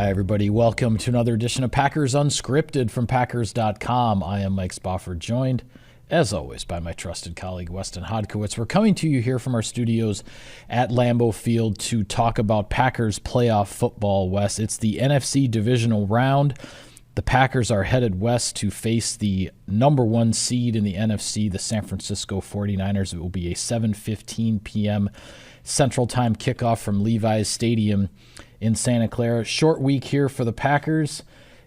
Hi, everybody. Welcome to another edition of Packers Unscripted from Packers.com. I am Mike Spofford, joined, as always, by my trusted colleague, Weston Hodkowitz. We're coming to you here from our studios at Lambeau Field to talk about Packers playoff football, Wes. It's the NFC Divisional round. The Packers are headed west to face the number one seed in the NFC, the San Francisco 49ers. It will be a 7:15 p.m. Central Time kickoff from Levi's Stadium in Santa Clara. Short week here for the Packers.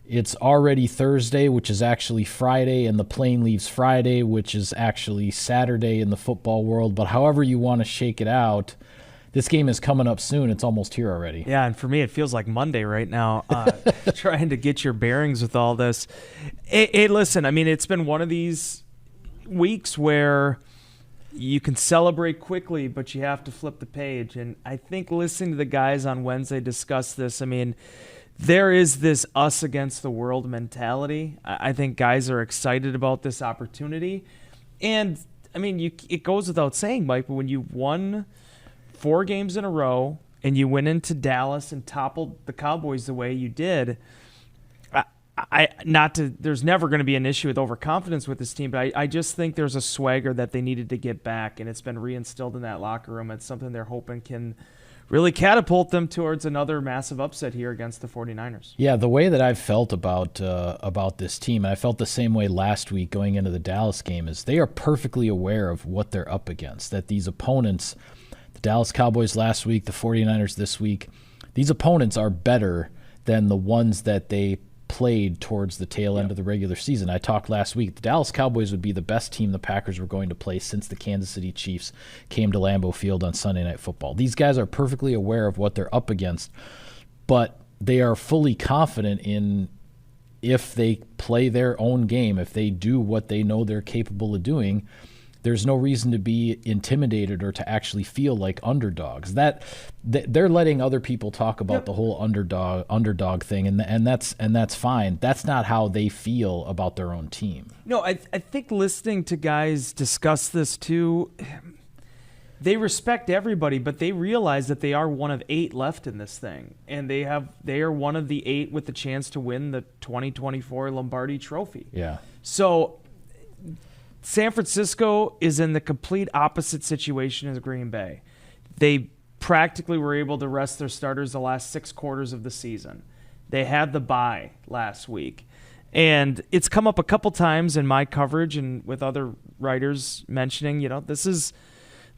It's already Thursday, which is actually Friday, and the plane leaves Friday, which is actually Saturday in the football world. But however you want to shake it out, this game is coming up soon. It's almost here already. Yeah, and for me, it feels like Monday right now, trying to get your bearings with all this. Hey, listen, I mean, it's been one of these weeks where you can celebrate quickly, but you have to flip the page. And I think listening to the guys on Wednesday discuss this, I mean, there is this us against the world mentality. I think guys are excited about this opportunity. And, I mean, it goes without saying, Mike, but when you've won 4 games in a row and you went into Dallas and toppled the Cowboys the way you did, there's never going to be an issue with overconfidence with this team, but I just think there's a swagger that they needed to get back, and it's been reinstilled in that locker room. It's something they're hoping can really catapult them towards another massive upset here against the 49ers. Yeah, the way that I've felt about this team, and I felt the same way last week going into the Dallas game, is they are perfectly aware of what they're up against, that these opponents, the Dallas Cowboys last week, the 49ers this week, these opponents are better than the ones that they played towards the tail end of the regular season. I talked last week, the Dallas Cowboys would be the best team the Packers were going to play since the Kansas City Chiefs came to Lambeau Field on Sunday Night Football. These guys are perfectly aware of what they're up against, but they are fully confident in if they play their own game, if they do what they know they're capable of doing, there's no reason to be intimidated or to actually feel like underdogs. That they're letting other people talk about the whole underdog thing, and that's fine. That's not how they feel about their own team. No, I think listening to guys discuss this too, they respect everybody, but they realize that they are one of 8 left in this thing, and they are one of the 8 with the chance to win the 2024 Lombardi Trophy. Yeah. So San Francisco is in the complete opposite situation as Green Bay. They practically were able to rest their starters the last 6 quarters of the season. They had the bye last week. And it's come up a couple times in my coverage and with other writers mentioning, this is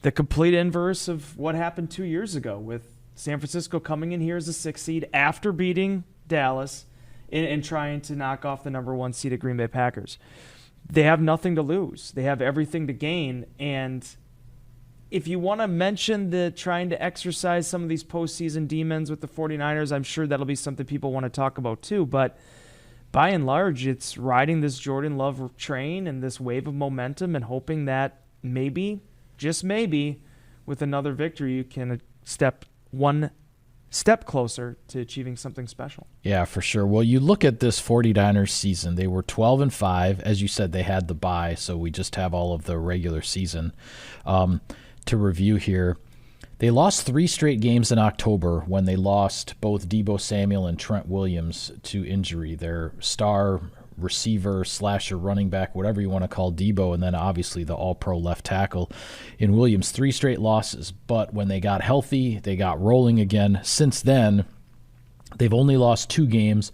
the complete inverse of what happened 2 years ago with San Francisco coming in here as a 6 seed after beating Dallas and trying to knock off the number 1 seed at Green Bay Packers. They have nothing to lose. They have everything to gain. And if you want to mention the trying to exercise some of these postseason demons with the 49ers, I'm sure that'll be something people want to talk about too. But by and large, it's riding this Jordan Love train and this wave of momentum and hoping that maybe, just maybe, with another victory, you can one step closer to achieving something special. Yeah, for sure. Well, you look at this 49ers season, they were 12-5. As you said, they had the bye, so we just have all of the regular season to review here. They lost 3 straight games in October when they lost both Deebo Samuel and Trent Williams to injury. Their star receiver / running back, whatever you want to call Deebo, and then obviously the all-pro left tackle in Williams. 3 straight losses, but when they got healthy, they got rolling again. Since then, they've only lost 2 games.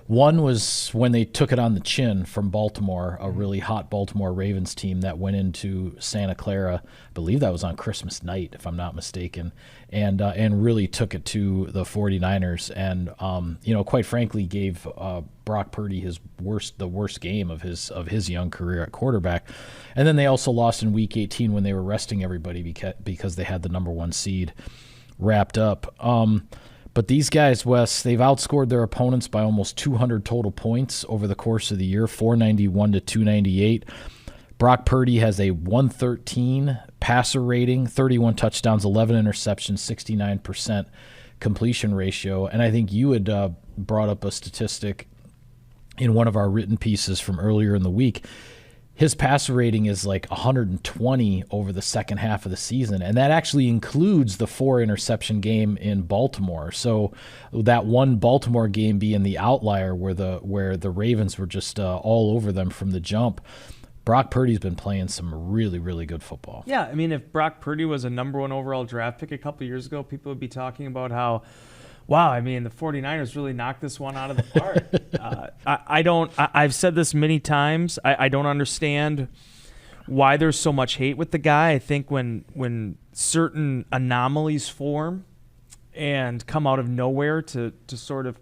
One was when they took it on the chin from Baltimore, a really hot Baltimore Ravens team that went into Santa Clara. I believe that was on Christmas night, if I'm not mistaken, and really took it to the 49ers and, quite frankly, gave Brock Purdy the worst game of his young career at quarterback. And then they also lost in Week 18 when they were resting everybody because they had the number 1 seed wrapped up. But these guys, Wes, they've outscored their opponents by almost 200 total points over the course of the year, 491 to 298. Brock Purdy has a 113 passer rating, 31 touchdowns, 11 interceptions, 69% completion ratio. And I think you had brought up a statistic in one of our written pieces from earlier in the week. his passer rating is like 120 over the second half of the season, and that actually includes the 4 interception game in Baltimore. So that one Baltimore game being the outlier where the Ravens were just all over them from the jump. Brock Purdy's been playing some really, really good football. Yeah, I mean, if Brock Purdy was a number 1 overall draft pick a couple years ago, people would be talking about how, wow, I mean, the 49ers really knocked this one out of the park. I've said this many times. I don't understand why there's so much hate with the guy. I think when certain anomalies form and come out of nowhere to sort of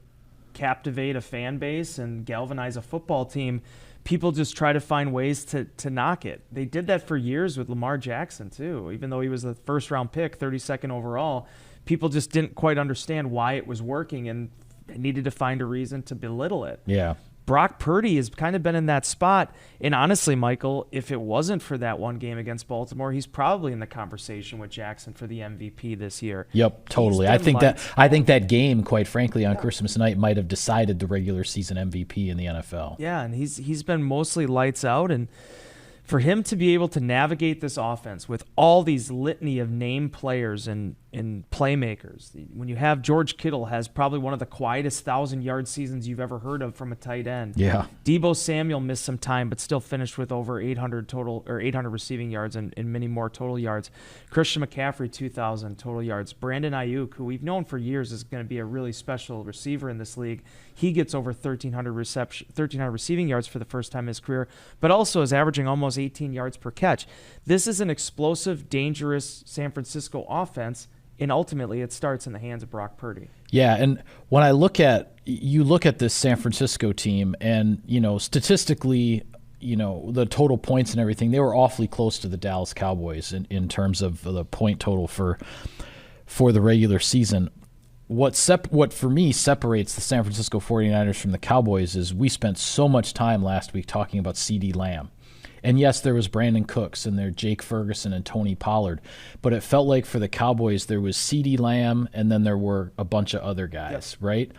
captivate a fan base and galvanize a football team, people just try to find ways to knock it. They did that for years with Lamar Jackson, too. Even though he was the first-round pick, 32nd overall, people just didn't quite understand why it was working and needed to find a reason to belittle it. Yeah. Brock Purdy has kind of been in that spot. And honestly, Michael, if it wasn't for that one game against Baltimore, he's probably in the conversation with Jackson for the MVP this year. Yep, totally. I think that game, quite frankly, on Christmas night might have decided the regular season MVP in the NFL. Yeah, and he's been mostly lights out, and for him to be able to navigate this offense with all these litany of name players and playmakers, when you have George Kittle has probably one of the quietest 1,000-yard seasons you've ever heard of from a tight end. Yeah. Deebo Samuel missed some time, but still finished with over 800 total or 800 receiving yards and many more total yards. Christian McCaffrey, 2,000 total yards. Brandon Ayuk, who we've known for years is going to be a really special receiver in this league, he gets over 1,300 receiving yards for the first time in his career, but also is averaging almost 18 yards per catch. This is an explosive, dangerous San Francisco offense, and ultimately it starts in the hands of Brock Purdy. Yeah, and when you look at this San Francisco team, and statistically, the total points and everything, they were awfully close to the Dallas Cowboys in terms of the point total for the regular season. What for me separates the San Francisco 49ers from the Cowboys is we spent so much time last week talking about CeeDee Lamb. And yes, there was Brandon Cooks and there Jake Ferguson and Tony Pollard, but it felt like for the Cowboys there was CeeDee Lamb and then there were a bunch of other guys, right?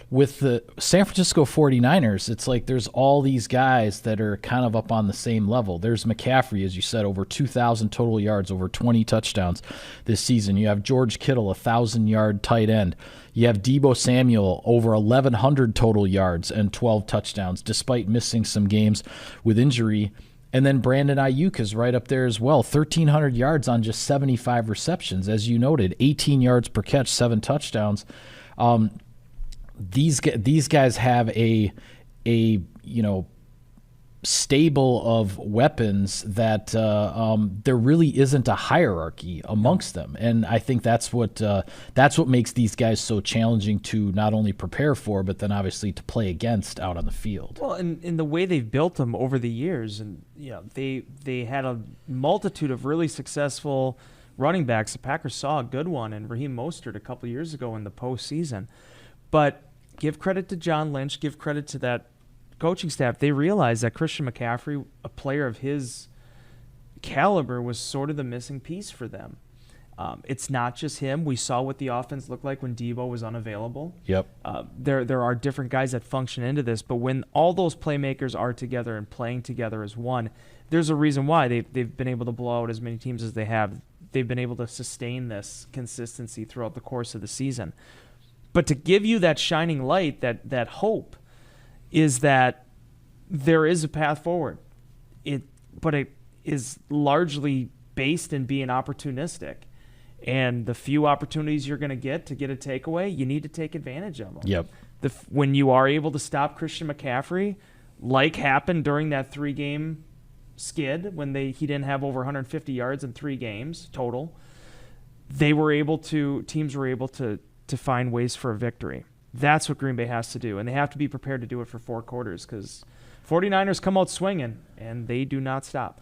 With the San Francisco 49ers, it's like there's all these guys that are kind of up on the same level. There's McCaffrey, as you said, over 2,000 total yards, over 20 touchdowns this season. You have George Kittle, 1,000-yard tight end. You have Deebo Samuel, over 1,100 total yards and 12 touchdowns, despite missing some games with injury. And then Brandon Ayuk is right up there as well, 1,300 yards on just 75 receptions. As you noted, 18 yards per catch, 7 touchdowns. These guys have a stable of weapons that there really isn't a hierarchy amongst them, and I think that's what makes these guys so challenging to not only prepare for, but then obviously to play against out on the field. Well, and in the way they've built them over the years, and they had a multitude of really successful running backs. The Packers saw a good one in Raheem Mostert a couple years ago in the postseason. But give credit to John Lynch, give credit to that coaching staff. They realized that Christian McCaffrey, a player of his caliber, was sort of the missing piece for them. It's not just him. We saw what the offense looked like when Deebo was unavailable. Yep. There are different guys that function into this, but when all those playmakers are together and playing together as one, there's a reason why they've been able to blow out as many teams as they have. They've been able to sustain this consistency throughout the course of the season. But to give you that shining light, that hope, is that there is a path forward. But it is largely based in being opportunistic. And the few opportunities you're going to get a takeaway, you need to take advantage of them. Yep. When you are able to stop Christian McCaffrey, like happened during that 3-game skid when he didn't have over 150 yards in 3 games total, teams were able to find ways for a victory. That's what Green Bay has to do, and they have to be prepared to do it for 4 quarters because 49ers come out swinging, and they do not stop.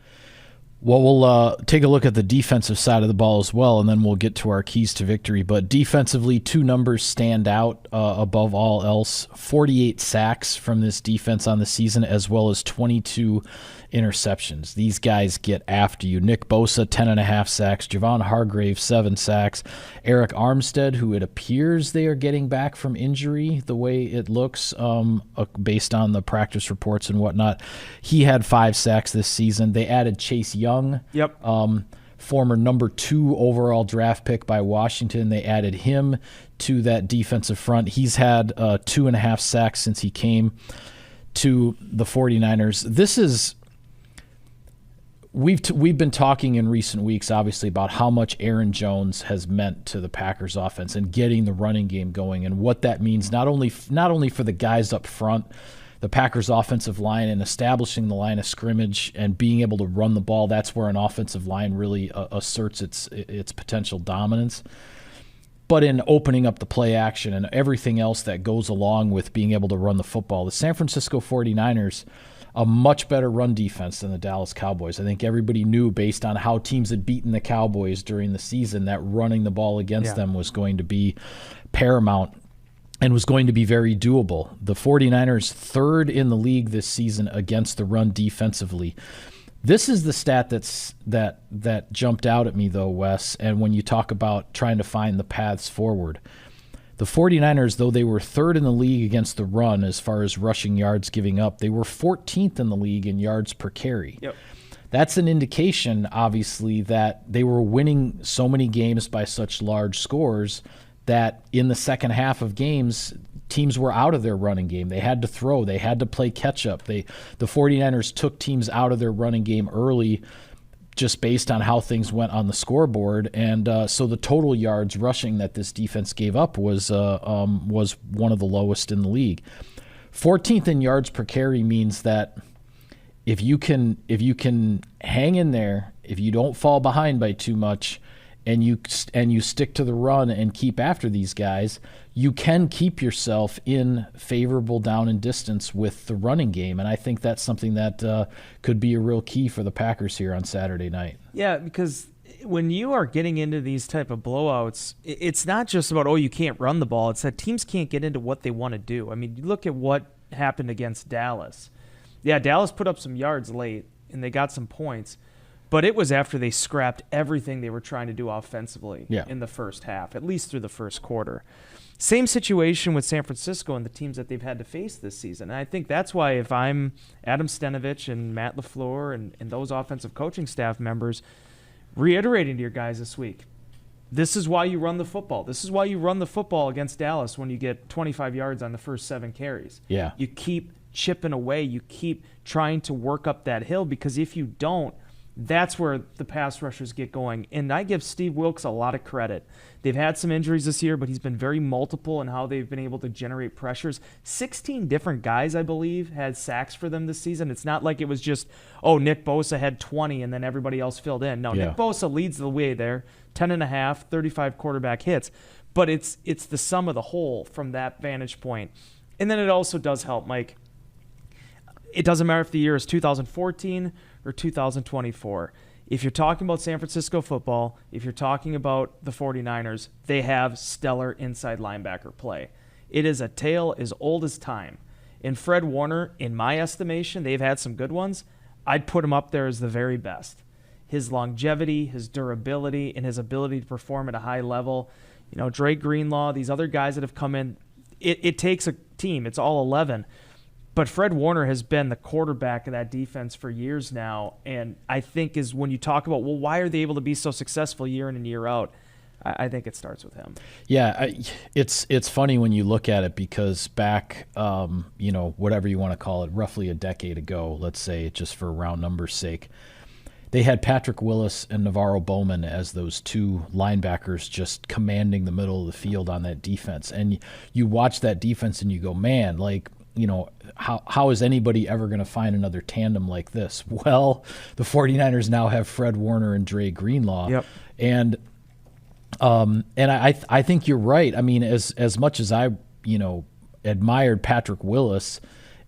Well, we'll take a look at the defensive side of the ball as well, and then we'll get to our keys to victory. But defensively, two numbers stand out above all else. 48 sacks from this defense on the season, as well as 22 interceptions. These guys get after you. Nick Bosa, 10.5 sacks. Javon Hargrave, 7 sacks. Eric Armstead, who it appears they are getting back from injury, the way it looks based on the practice reports and whatnot, he had 5 sacks this season. They added Chase Young, former number 2 overall draft pick by Washington. They added him to that defensive front. He's had 2.5 sacks since he came to the 49ers. This is... We've been talking in recent weeks, obviously, about how much Aaron Jones has meant to the Packers offense and getting the running game going, and what that means not only for the guys up front, the Packers offensive line, and establishing the line of scrimmage and being able to run the ball. That's where an offensive line really asserts its potential dominance. But in opening up the play action and everything else that goes along with being able to run the football, the San Francisco 49ers, a much better run defense than the Dallas Cowboys. I think everybody knew, based on how teams had beaten the Cowboys during the season, that running the ball against them was going to be paramount and was going to be very doable. The 49ers, third in the league this season against the run defensively. This is the stat that jumped out at me, though, Wes, and when you talk about trying to find the paths forward. The 49ers, though they were third in the league against the run as far as rushing yards giving up, they were 14th in the league in yards per carry. Yep. That's an indication, obviously, that they were winning so many games by such large scores that in the second half of games, teams were out of their running game. They had to throw. They had to play catch-up. The 49ers took teams out of their running game early just based on how things went on the scoreboard. And so the total yards rushing that this defense gave up was one of the lowest in the league. 14th in yards per carry means that if you can hang in there, if you don't fall behind by too much, and you stick to the run and keep after these guys, you can keep yourself in favorable down and distance with the running game. And I think that's something that could be a real key for the Packers here on Saturday night. Yeah, because when you are getting into these type of blowouts, it's not just about, you can't run the ball. It's that teams can't get into what they want to do. I mean, you look at what happened against Dallas. Yeah, Dallas put up some yards late, and they got some points. But it was after they scrapped everything they were trying to do offensively in the first half, at least through the first quarter. Same situation with San Francisco and the teams that they've had to face this season. And I think that's why, if I'm Adam Stenavich and Matt LaFleur and those offensive coaching staff members, reiterating to your guys this week, this is why you run the football. This is why you run the football against Dallas when you get 25 yards on the first 7 carries. Yeah. You keep chipping away. You keep trying to work up that hill, because if you don't, that's where the pass rushers get going. And I give Steve Wilks a lot of credit. They've had some injuries this year, but he's been very multiple in how they've been able to generate pressures. 16 different guys, I believe, had sacks for them this season. It's not like it was just, Nick Bosa had 20 and then everybody else filled in. No, Nick Bosa leads the way there, 10.5, 35 quarterback hits. But it's the sum of the whole from that vantage point. And then it also does help, Mike. It doesn't matter if the year is 2014 or 2024. If you're talking about San Francisco football, if you're talking about the 49ers, they have stellar inside linebacker play. It is a tale as old as time. And Fred Warner, in my estimation, they've had some good ones. I'd put him up there as the very best. His longevity, his durability, and his ability to perform at a high level. Drake Greenlaw, these other guys that have come in, it takes a team. It's all 11. But Fred Warner has been the quarterback of that defense for years now, and I think is when you talk about, why are they able to be so successful year in and year out, I think it starts with him. Yeah, it's funny when you look at it, because back, whatever you want to call it, roughly a decade ago, let's say, just for round numbers' sake, they had Patrick Willis and Navarro Bowman as those two linebackers just commanding the middle of the field on that defense. And you watch that defense and you go, man, how is anybody ever going to find another tandem like this? Well, the 49ers now have Fred Warner and Dre Greenlaw. Yep. And I think you're right. I mean, as much as I, admired Patrick Willis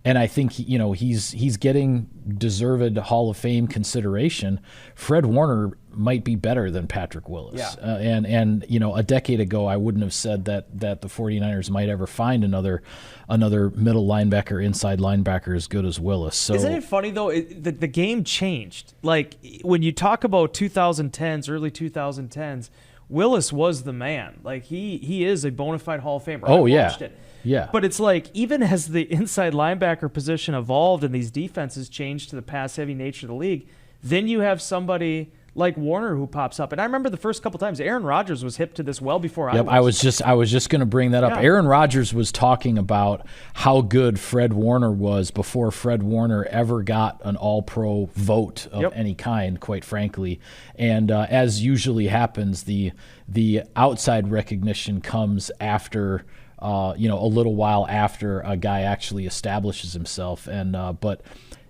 And I think he's getting deserved Hall of Fame consideration. Fred Warner might be better than Patrick Willis. Yeah. And a decade ago I wouldn't have said that the 49ers might ever find another middle linebacker, inside linebacker as good as Willis. So isn't it funny though? The game changed. Like when you talk about 2010s, early 2010s, Willis was the man. Like he is a bona fide Hall of Famer. Oh, I watched it. Yeah. But it's like, even as the inside linebacker position evolved and these defenses changed to the pass-heavy nature of the league, then you have somebody like Warner who pops up. And I remember the first couple times, Aaron Rodgers was hip to this well before I was. I was just going to bring that up. Yeah. Aaron Rodgers was talking about how good Fred Warner was before Fred Warner ever got an All-Pro vote of any kind, quite frankly. And as usually happens, the outside recognition comes after a little while after a guy actually establishes himself. And but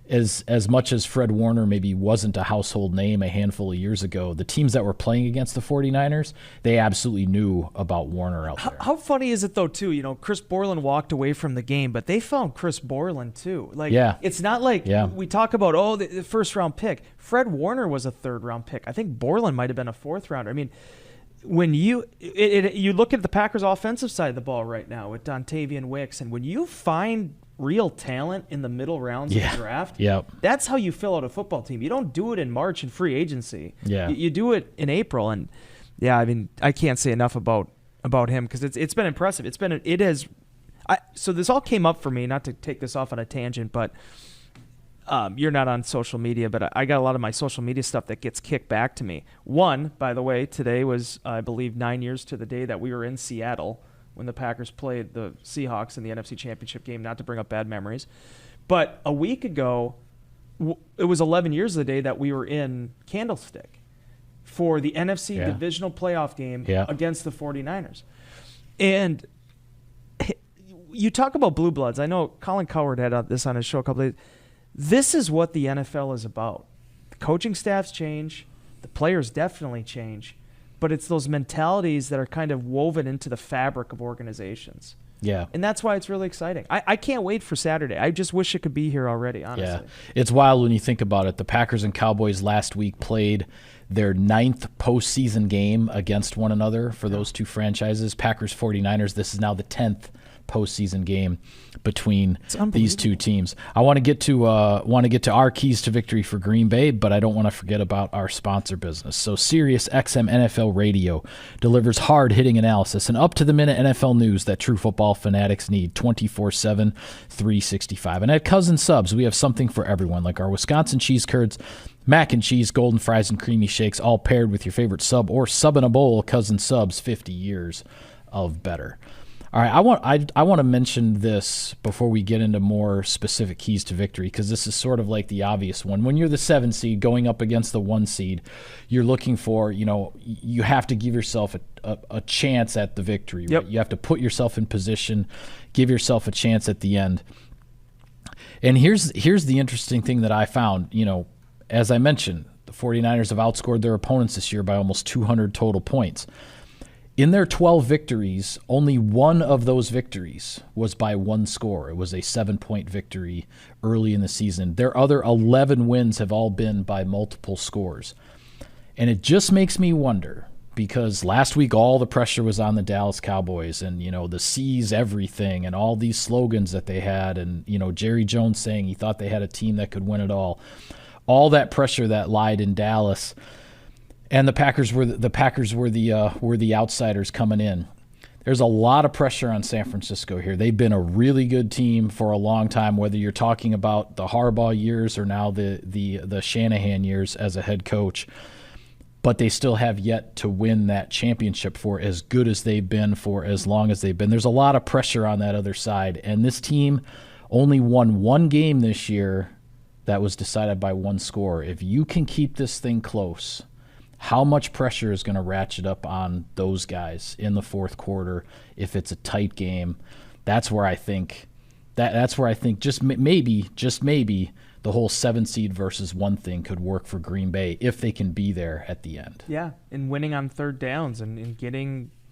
as much as Fred Warner maybe wasn't a household name a handful of years ago, the teams that were playing against the 49ers, they absolutely knew about Warner out there. How funny is it though too? Chris Borland walked away from the game, but they found Chris Borland too. It's not like we talk about the first round pick. Fred Warner was a third round pick. I think Borland might have been a fourth rounder. I mean, when you look at the Packers' offensive side of the ball right now with Dontavian Wicks, and when you find real talent in the middle rounds of the draft, that's how you fill out a football team. You don't do it in March in free agency. You do it in April. And I mean, I can't say enough about him because it's been impressive. So this all came up for me, not to take this off on a tangent, but you're not on social media, but I got a lot of my social media stuff that gets kicked back to me. One, by the way, today was, I believe, 9 years to the day that we were in Seattle when the Packers played the Seahawks in the NFC Championship game, not to bring up bad memories. But a week ago, it was 11 years of the day that we were in Candlestick for the NFC Divisional playoff game against the 49ers. And you talk about blue bloods. I know Colin Cowherd had this on his show a couple of days. This is what the NFL is about. The coaching staffs change. The players definitely change. But it's those mentalities that are kind of woven into the fabric of organizations. Yeah. And that's why it's really exciting. I can't wait for Saturday. I just wish it could be here already, honestly. Yeah. It's wild when you think about it. The Packers and Cowboys last week played their 9th postseason game against one another for those two franchises. Packers 49ers, this is now the 10th postseason game between these two teams. I want to get to our keys to victory for Green Bay, but I don't want to forget about our sponsor business. So Sirius XM NFL Radio delivers hard-hitting analysis and up-to-the-minute NFL news that true football fanatics need 24/7, 365. And at Cousin Subs, we have something for everyone, like our Wisconsin cheese curds, mac and cheese, golden fries, and creamy shakes, all paired with your favorite sub or sub in a bowl. Cousin Subs, 50 years of better. All right, I want to mention this before we get into more specific keys to victory, because this is sort of like the obvious one. When you're the 7 seed going up against the 1 seed, you're looking for, you have to give yourself a chance at the victory. Yep. Right? You have to put yourself in position, give yourself a chance at the end. And here's the interesting thing that I found. As I mentioned, the 49ers have outscored their opponents this year by almost 200 total points. In their 12 victories, only one of those victories was by one score. It was a 7-point victory early in the season. Their other 11 wins have all been by multiple scores. And it just makes me wonder, because last week all the pressure was on the Dallas Cowboys and, the seize everything and all these slogans that they had and, Jerry Jones saying he thought they had a team that could win it all. All that pressure that lied in Dallas. And the Packers were the outsiders coming in. There's a lot of pressure on San Francisco here. They've been a really good team for a long time, whether you're talking about the Harbaugh years or now the Shanahan years as a head coach. But they still have yet to win that championship for as good as they've been for as long as they've been. There's a lot of pressure on that other side. And this team only won one game this year that was decided by one score. If you can keep this thing close, how much pressure is going to ratchet up on those guys in the fourth quarter if it's a tight game? That's where I think just maybe the whole 7 seed versus 1 thing could work for Green Bay if they can be there at the end. Yeah, and winning on third downs and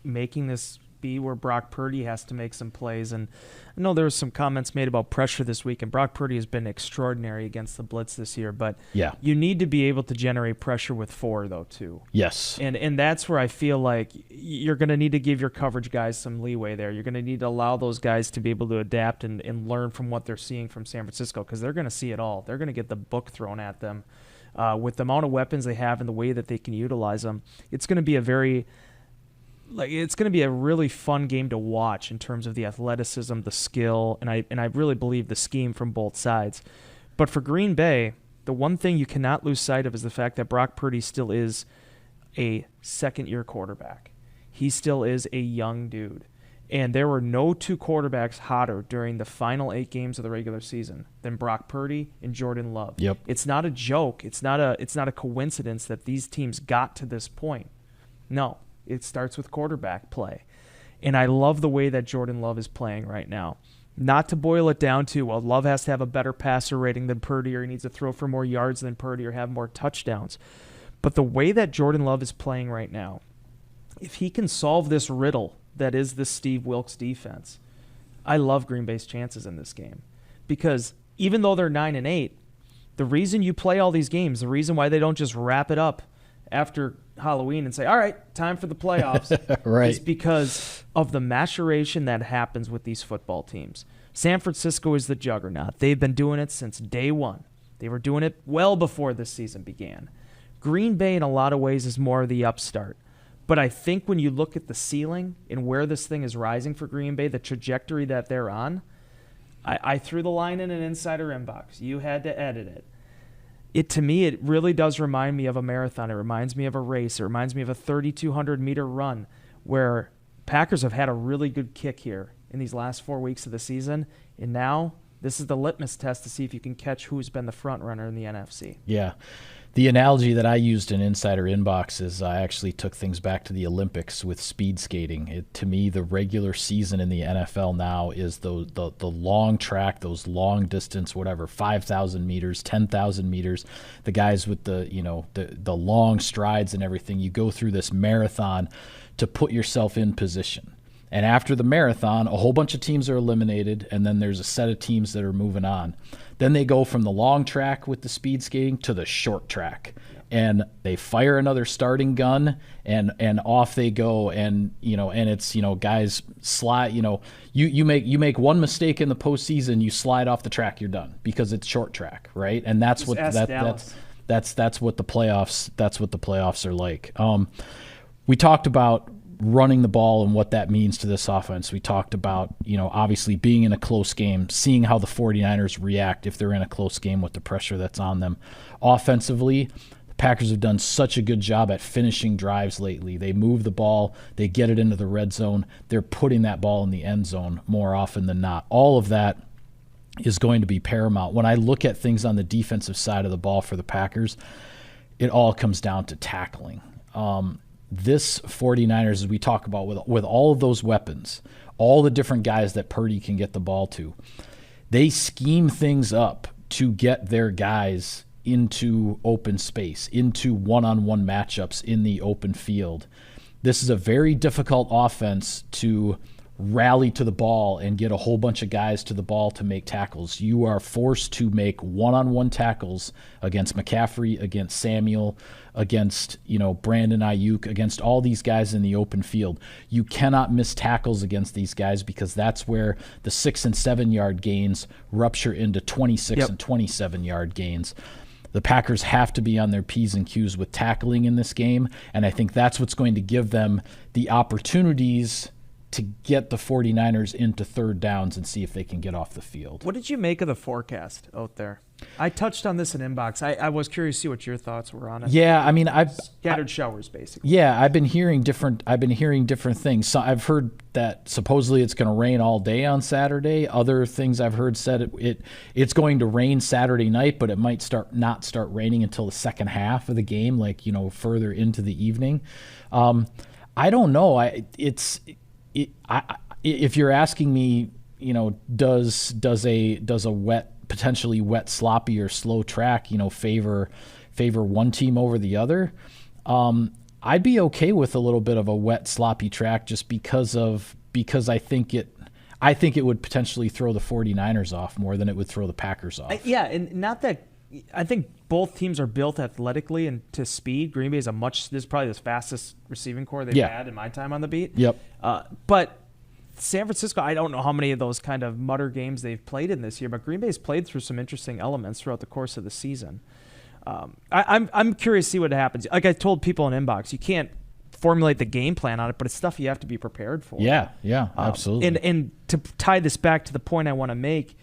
making this be where Brock Purdy has to make some plays. And I know there was some comments made about pressure this week, and Brock Purdy has been extraordinary against the blitz this year. But you need to be able to generate pressure with 4, though, too. Yes. And that's where I feel like you're going to need to give your coverage guys some leeway there. You're going to need to allow those guys to be able to adapt and learn from what they're seeing from San Francisco, because they're going to see it all. They're going to get the book thrown at them. With the amount of weapons they have and the way that they can utilize them, it's going to be a really fun game to watch in terms of the athleticism, the skill, and I really believe the scheme from both sides. But for Green Bay, the one thing you cannot lose sight of is the fact that Brock Purdy still is a second-year quarterback. He still is a young dude. And there were no 2 quarterbacks hotter during the final 8 games of the regular season than Brock Purdy and Jordan Love. Yep. It's not a joke. It's not a coincidence that these teams got to this point. No, it starts with quarterback play. And I love the way that Jordan Love is playing right now. Not to boil it down to, well, Love has to have a better passer rating than Purdy, or he needs to throw for more yards than Purdy, or have more touchdowns. But the way that Jordan Love is playing right now, if he can solve this riddle that is the Steve Wilkes defense, I love Green Bay's chances in this game. Because even though they're 9-8, the reason you play all these games, the reason why they don't just wrap it up after Halloween and say, all right, time for the playoffs, right, is because of the maturation that happens with these football teams. San Francisco is the juggernaut. They've been doing it since day one. They were doing it well before this season began. Green Bay, in a lot of ways, is more of the upstart. But I think when you look at the ceiling and where this thing is rising for Green Bay, the trajectory that they're on, I threw the line in an insider inbox. You had to edit it. To me, it really does remind me of a marathon. It reminds me of a race. It reminds me of a 3,200-meter run where Packers have had a really good kick here in these last 4 weeks of the season. And now this is the litmus test to see if you can catch who's been the front runner in the NFC. Yeah. The analogy that I used in Insider Inbox is I actually took things back to the Olympics with speed skating. To me, the regular season in the NFL now is the long track, those long distance, whatever, 5,000 meters, 10,000 meters, the guys with the long strides and everything. You go through this marathon to put yourself in position. And after the marathon, a whole bunch of teams are eliminated, and then there's a set of teams that are moving on. Then they go from the long track with the speed skating to the short track. And they fire another starting gun, and off they go. And it's guys slide. You make one mistake in the postseason, you slide off the track, you're done, because it's short track, right? And that's what what the playoffs are like. We talked about running the ball and what that means to this offense. We talked about, obviously being in a close game, seeing how the 49ers react if they're in a close game with the pressure that's on them. Offensively, the Packers have done such a good job at finishing drives lately. They move the ball, they get it into the red zone, they're putting that ball in the end zone more often than not. All of that is going to be paramount. When I look at things on the defensive side of the ball for the Packers, it all comes down to tackling. This 49ers, as we talk about, with all of those weapons, all the different guys that Purdy can get the ball to, they scheme things up to get their guys into open space, into one-on-one matchups in the open field. This is a very difficult offense to rally to the ball and get a whole bunch of guys to the ball to make tackles. You are forced to make one-on-one tackles against McCaffrey, against Samuel, against Brandon Ayuk, against all these guys in the open field. You cannot miss tackles against these guys, because that's where the 6 and 7 yard gains rupture into 26 and 27 yard gains. The Packers have to be on their P's and Q's with tackling in this game, and I think that's what's going to give them the opportunities to get the 49ers into third downs and see if they can get off the field. What did you make of the forecast out there? I touched on this in inbox. I was curious to see what your thoughts were on it. Yeah, I mean, scattered showers, basically. Yeah, I've been hearing different things. So I've heard that supposedly it's going to rain all day on Saturday. Other things I've heard said it's going to rain Saturday night, but it might not start raining until the second half of the game, further into the evening. I don't know. If you're asking me, does a potentially wet, sloppy, or slow track, favor one team over the other? I'd be okay with a little bit of a wet, sloppy track just because I think it would potentially throw the 49ers off more than it would throw the Packers off. And not that I think both teams are built athletically and to speed. Green Bay is this is probably the fastest receiving core they've had in my time on the beat. Yep. But San Francisco, I don't know how many of those kind of mutter games they've played in this year, but Green Bay's played through some interesting elements throughout the course of the season. I'm curious to see what happens. Like I told people in inbox, you can't formulate the game plan on it, but it's stuff you have to be prepared for. Yeah, absolutely. And to tie this back to the point I want to make,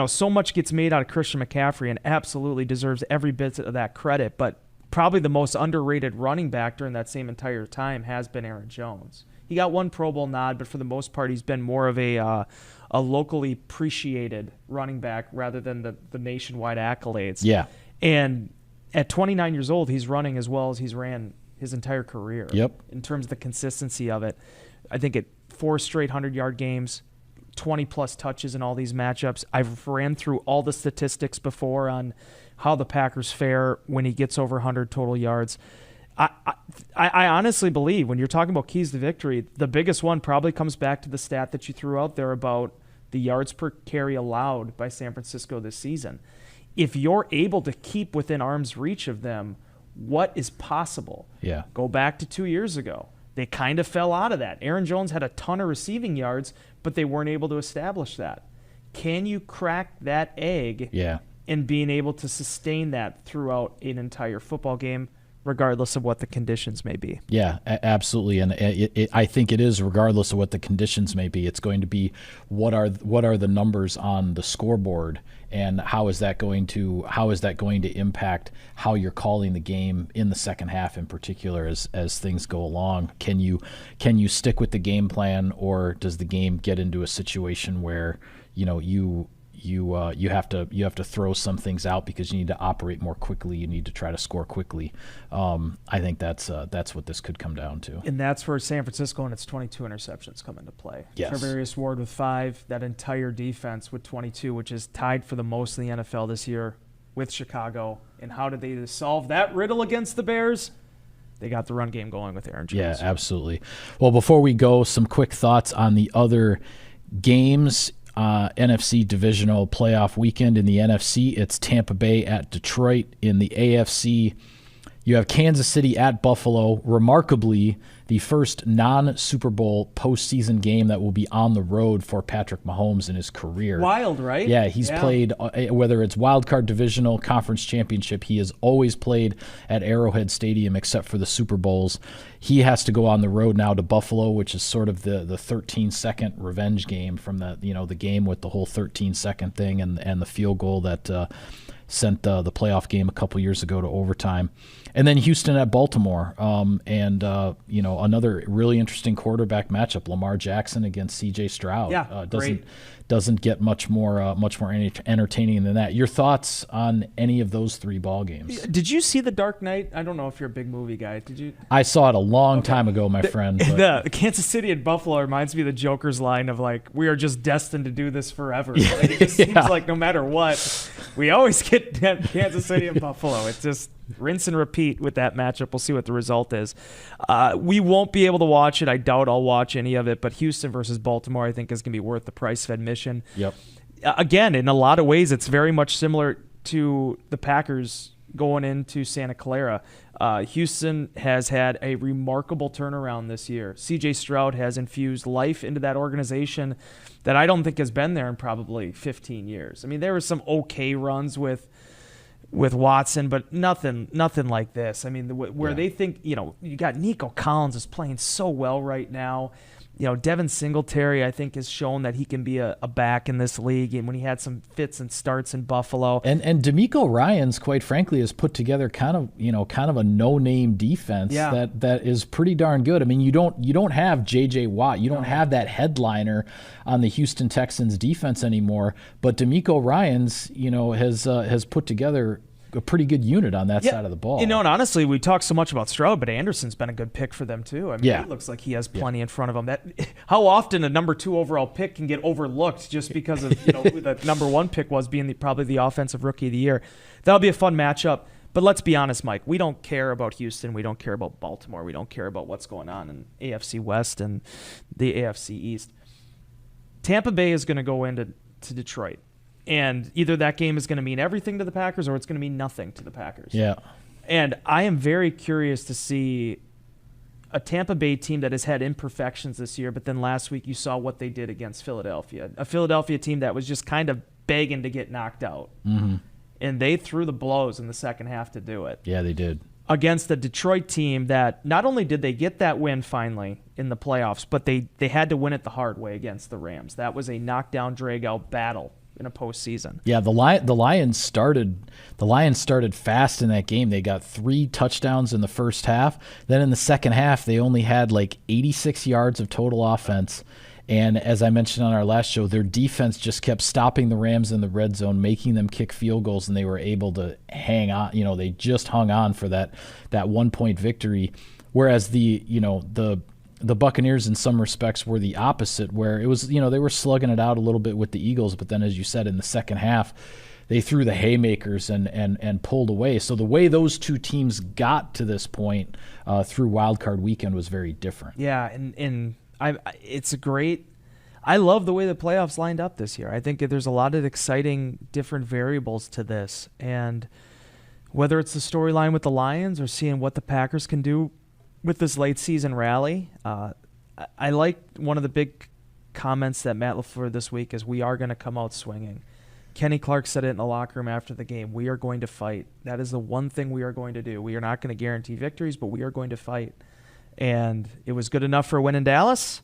so much gets made out of Christian McCaffrey and absolutely deserves every bit of that credit, but probably the most underrated running back during that same entire time has been Aaron Jones. He got one Pro Bowl nod, but for the most part, he's been more of a locally appreciated running back rather than the nationwide accolades. Yeah. And at 29 years old, he's running as well as he's ran his entire career. Yep. In terms of the consistency of it. I think at 4 straight 100-yard games, 20-plus touches in all these matchups. I've ran through all the statistics before on how the Packers fare when he gets over 100 total yards. I honestly believe when you're talking about keys to victory, the biggest one probably comes back to the stat that you threw out there about the yards per carry allowed by San Francisco this season. If you're able to keep within arm's reach of them, what is possible? Yeah. Go back to 2 years ago. They kind of fell out of that. Aaron Jones had a ton of receiving yards, but they weren't able to establish that. Can you crack that egg in being able to sustain that throughout an entire football game, regardless of what the conditions may be? Yeah, absolutely. And I think it is, regardless of what the conditions may be. It's going to be what are the numbers on the scoreboard, and how is that going to impact how you're calling the game in the second half, in particular, as things go along. Can you stick with the game plan, or does the game get into a situation where you have to throw some things out because you need to operate more quickly. You need to try to score quickly. I think that's what this could come down to. And that's where San Francisco and its 22 interceptions come into play. Yes. Trevarius Ward with 5, that entire defense with 22, which is tied for the most in the NFL this year with Chicago. And how did they solve that riddle against the Bears? They got the run game going with Aaron Jones. Yeah, absolutely. Well, before we go, some quick thoughts on the other games. NFC Divisional playoff weekend. In the NFC, it's Tampa Bay at Detroit. In the AFC, you have Kansas City at Buffalo. Remarkably, the first non-Super Bowl postseason game that will be on the road for Patrick Mahomes in his career. Wild, right? Yeah, he's played, whether it's wild card, divisional, conference championship, he has always played at Arrowhead Stadium except for the Super Bowls. He has to go on the road now to Buffalo, which is sort of the 13-second revenge game from the game with the whole 13-second thing and the field goal that sent the playoff game a couple years ago to overtime. And then Houston at Baltimore, another really interesting quarterback matchup: Lamar Jackson against C.J. Stroud. Yeah, doesn't get much more entertaining than that. Your thoughts on any of those 3 ball games? Did you see The Dark Knight? I don't know if you're a big movie guy. Did you? I saw it a long time ago, my friend. But. The Kansas City and Buffalo reminds me of the Joker's line of like, "We are just destined to do this forever." Like, it just seems like no matter what, we always get Kansas City and Buffalo. It's just rinse and repeat with that matchup. We'll see what the result is. We won't be able to watch it. I doubt I'll watch any of it, but Houston versus Baltimore I think is going to be worth the price of admission. Yep. Again, in a lot of ways, it's very much similar to the Packers going into Santa Clara. Houston has had a remarkable turnaround this year. C.J. Stroud has infused life into that organization that I don't think has been there in probably 15 years. I mean, there were some okay runs with Watson, but nothing like this. I mean, where they think, you got Nico Collins is playing so well right now. Devin Singletary, I think, has shown that he can be a back in this league, and when he had some fits and starts in Buffalo. And DeMeco Ryans, quite frankly, has put together kind of a no-name defense that is pretty darn good. I mean, you don't have J.J. Watt. You don't have that headliner on the Houston Texans defense anymore, but DeMeco Ryans, has put together a pretty good unit on that side of the ball. And honestly, we talk so much about Stroud, but Anderson's been a good pick for them too. I mean, it looks like he has plenty in front of him. How often a number 2 overall pick can get overlooked just because of who the number 1 pick was being probably the offensive rookie of the year. That'll be a fun matchup. But let's be honest, Mike, we don't care about Houston. We don't care about Baltimore. We don't care about what's going on in AFC West and the AFC East. Tampa Bay is going to go into Detroit. And either that game is going to mean everything to the Packers or it's going to mean nothing to the Packers. Yeah. And I am very curious to see a Tampa Bay team that has had imperfections this year, but then last week you saw what they did against Philadelphia. A Philadelphia team that was just kind of begging to get knocked out. Mm-hmm. And they threw the blows in the second half to do it. Yeah, they did. Against the Detroit team that not only did they get that win finally in the playoffs, but they had to win it the hard way against the Rams. That was a knockdown, drag-out battle in a postseason. Yeah, the Lions started fast in that game. They got 3 touchdowns in the first half. Then in the second half, they only had like 86 yards of total offense. And as I mentioned on our last show, their defense just kept stopping the Rams in the red zone, making them kick field goals, and they were able to hang on. They just hung on for that 1-point victory. Whereas the Buccaneers in some respects were the opposite, where it was, they were slugging it out a little bit with the Eagles, but then as you said, in the second half, they threw the haymakers and pulled away. So the way those two teams got to this point through Wild Card Weekend was very different. Yeah, and it's a great. I love the way the playoffs lined up this year. I think there's a lot of exciting different variables to this, and whether it's the storyline with the Lions or seeing what the Packers can do with this late season rally, I like one of the big comments that Matt LaFleur this week is we are going to come out swinging. Kenny Clark said it in the locker room after the game. We are going to fight. That is the one thing we are going to do. We are not going to guarantee victories, but we are going to fight. And it was good enough for a win in Dallas.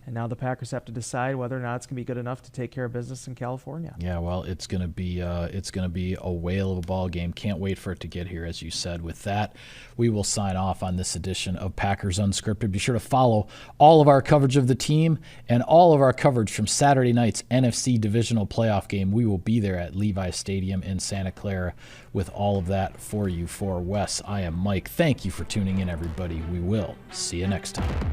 And now the Packers have to decide whether or not it's going to be good enough to take care of business in California. Yeah, well, it's going to be a whale of a ball game. Can't wait for it to get here, as you said. With that, we will sign off on this edition of Packers Unscripted. Be sure to follow all of our coverage of the team and all of our coverage from Saturday night's NFC Divisional playoff game. We will be there at Levi Stadium in Santa Clara with all of that for you. For Wes, I am Mike. Thank you for tuning in, everybody. We will see you next time.